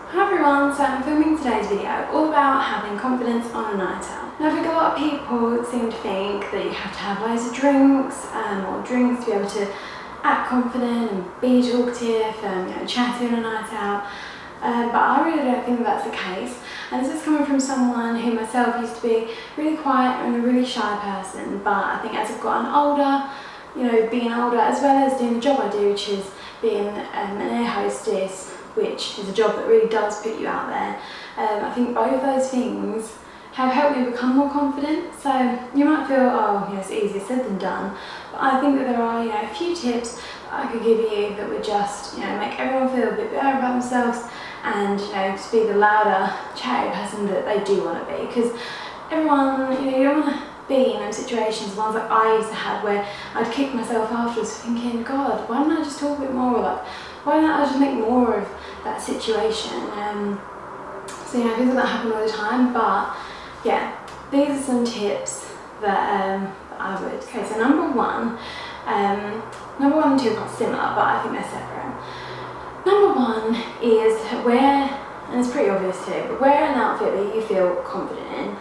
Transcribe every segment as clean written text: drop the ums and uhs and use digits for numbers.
Hi everyone, so I'm filming today's video all about having confidence on a night out. Now I think a lot of people seem to think that you have to have loads of drinks or drinks to be able to act confident and be talkative and chatty on a night out. But I really don't think that's the case, and this is coming from someone who myself used to be really quiet and a really shy person, but I think as I've gotten older, being older as well as doing the job I do, which is being an air hostess, which is a job that really does put you out there. I think both of those things have helped me become more confident. So you might feel, oh, it's easier said than done, but I think that there are a few tips that I could give you that would just make everyone feel a bit better about themselves and just be the louder, chatty person that they do want to be. Because everyone, you don't want to be in those situations, ones that I used to have, where I'd kick myself afterwards thinking, God, why don't I just talk a bit more? Like, why don't I just make more of that situation? So things like that happen all the time, but yeah, these are some tips that I would. Okay, so number one and two are not similar, but I think they're separate. Number one is wear, and it's pretty obvious too, but wear an outfit that you feel confident in.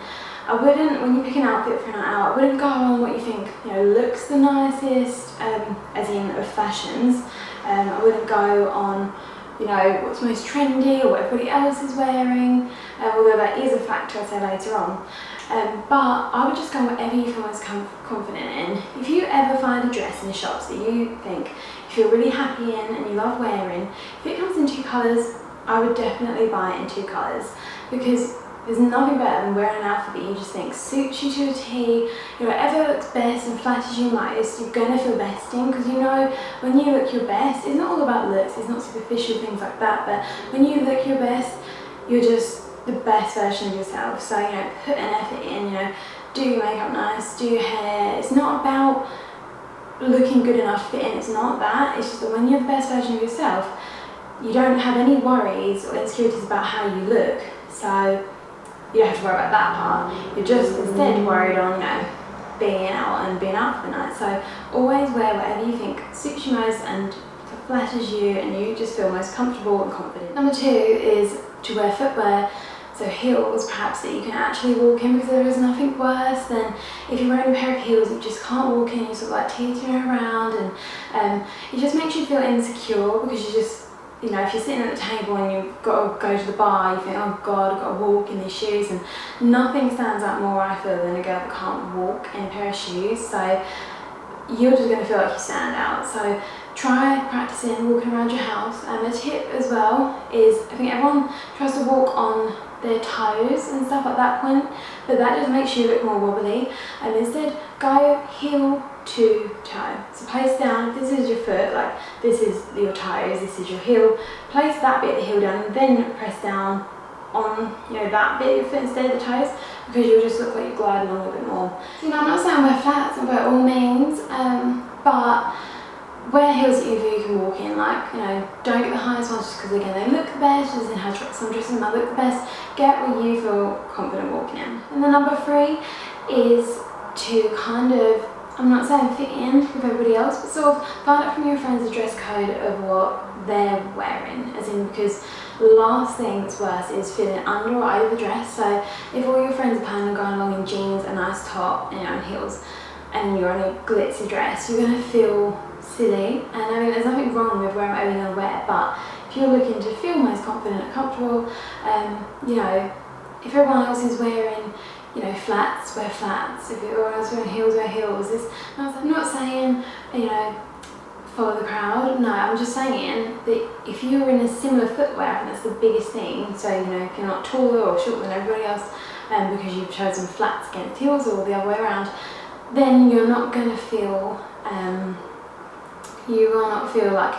I wouldn't, when you pick an outfit for a night out, I wouldn't go on what you think looks the nicest, as in of fashions. I wouldn't go on what's most trendy or what everybody else is wearing, although that is a factor I'll say later on. But I would just go on whatever you feel most confident in. If you ever find a dress in the shops that you think you feel really happy in and you love wearing, if it comes in 2 colours, I would definitely buy it in 2 colours, because there's nothing better than wearing an outfit that you just think suits you to a T, whatever looks best and flatters you most, you're going to feel best in, because when you look your best, it's not all about looks, it's not superficial things like that, but when you look your best, you're just the best version of yourself. So, put an effort in, do your makeup nice, do your hair. It's not about looking good enough to fit in, it's not that, it's just that when you're the best version of yourself, you don't have any worries or insecurities about how you look. So you don't have to worry about that part. You're just instead worried on, being out for the night. So always wear whatever you think suits you most and flatters you and you just feel most comfortable and confident. Number 2 is to wear footwear, so heels perhaps that you can actually walk in, because there is nothing worse than if you're wearing a pair of heels you just can't walk in, you're sort of like teetering around, and it just makes you feel insecure, because you just if you're sitting at the table and you've got to go to the bar, you think, oh God, I've got to walk in these shoes, and nothing stands out more, I feel, than a girl that can't walk in a pair of shoes. So you're just going to feel like you stand out. So try practicing walking around your house. And a tip as well is, I think everyone tries to walk on their toes and stuff at that point, but that just makes you look more wobbly, and instead go heel to toe. So place down, if this is your foot, like this is your toes, this is your heel, place that bit of the heel down and then press down on that bit of your foot instead of the toes, because you'll just look like you're gliding along a bit more. So I'm not saying wear flats by all means, but wear heels that you can walk in, don't get the highest ones just because again they look the best, as in how some dresses might look the best. Get where you feel confident walking in. And then number 3 is to kind of, I'm not saying fit in with everybody else, but sort of find out from your friends the dress code of what they're wearing, as in, because the last thing that's worse is feeling under or overdressed. So if all your friends are planning on going along in jeans, a nice top, and heels, and you're in a glitzy dress, you're going to feel silly. And I mean, there's nothing wrong with wearing whatever you're going to wear, but if you're looking to feel most confident and comfortable, if everyone else is wearing flats, wear flats. If everyone else wearing heels, wear heels. I'm not saying, follow the crowd. No, I'm just saying that if you're in a similar footwear, I think that's the biggest thing. So, if you're not taller or shorter than everybody else, because you've chosen flats against heels or the other way around, then you're not going to feel, you will not feel like,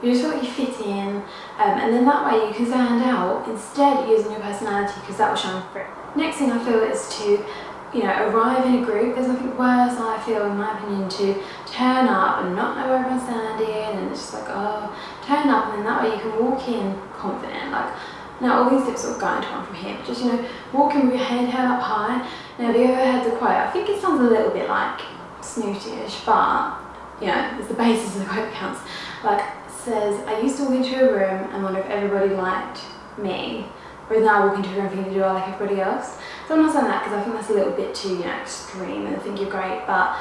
you just feel like you fit in, and then that way you can stand out instead using your personality, because that will shine through. Next thing I feel is to, arrive in a group. There's nothing worse, I feel, in my opinion, to turn up and not know where everyone's standing, and it's just like, oh, turn up, and then that way you can walk in confident. Now all these tips sort of go into one from here, but just, walk in with your head held up high. Now have you ever heard the quote? I think it sounds a little bit like snootish, but, it's the basis of the quote that counts. Says, I used to walk into a room and wonder if everybody liked me, whereas now I walk into a room thinking to do I like everybody else. So I'm not saying that because I think that's a little bit too, extreme, and I think you're great, but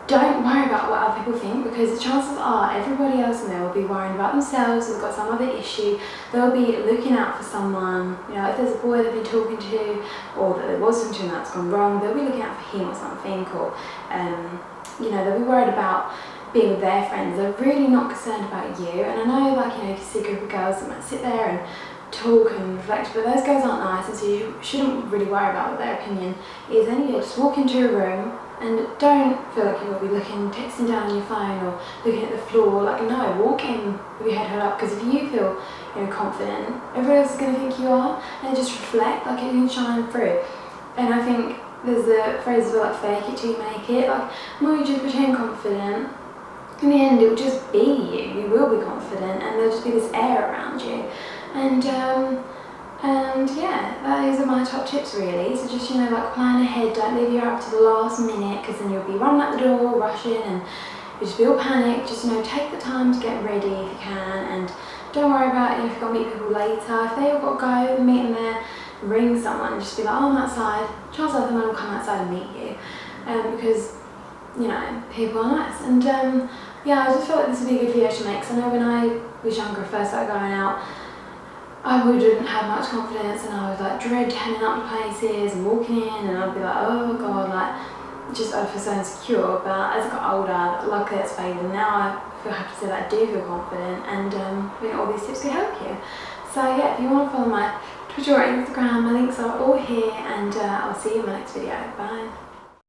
don't worry about what other people think, because the chances are everybody else in there will be worrying about themselves, or they've got some other issue. They'll be looking out for someone, if there's a boy they've been talking to, or that there was something that's gone wrong, they'll be looking out for him or something, or they'll be worried about being with their friends. They're really not concerned about you. And I know, you can see a group of girls that might sit there and talk and reflect, but those girls aren't nice, and so you shouldn't really worry about what their opinion is. Anyway, just walk into a room and don't feel like you'll be texting down on your phone or looking at the floor. No, walk in with your head held up, because if you feel confident, everyone else is going to think you are, and just reflect, it can shine through. And I think there's a phrase as well, fake it till you make it. The more you just pretend confident, in the end it will just be you. You will be confident, and there'll just be this air around you. And yeah, those are my top tips really. So just plan ahead, don't leave you up to the last minute, because then you'll be running out the door, rushing, and you'll just be all panicked. Just take the time to get ready if you can, and don't worry about if you've got to meet people later. If they all got to go, meet them there, ring someone and just be like, oh, I'm outside. Chances are the man will come outside and meet you, because people are nice. And yeah, I just felt like this would be a good video to make, because I know when I was younger, first started going out, I wouldn't have much confidence, and I would dread turning up to places and walking in, and I'd be like, oh god, I'd feel so insecure. But as I got older, luckily it's faded, and now I feel happy to say that I do feel confident, and all these tips can help you. So yeah, if you want to follow my Twitter or Instagram, my links are all here, and I'll see you in my next video. Bye.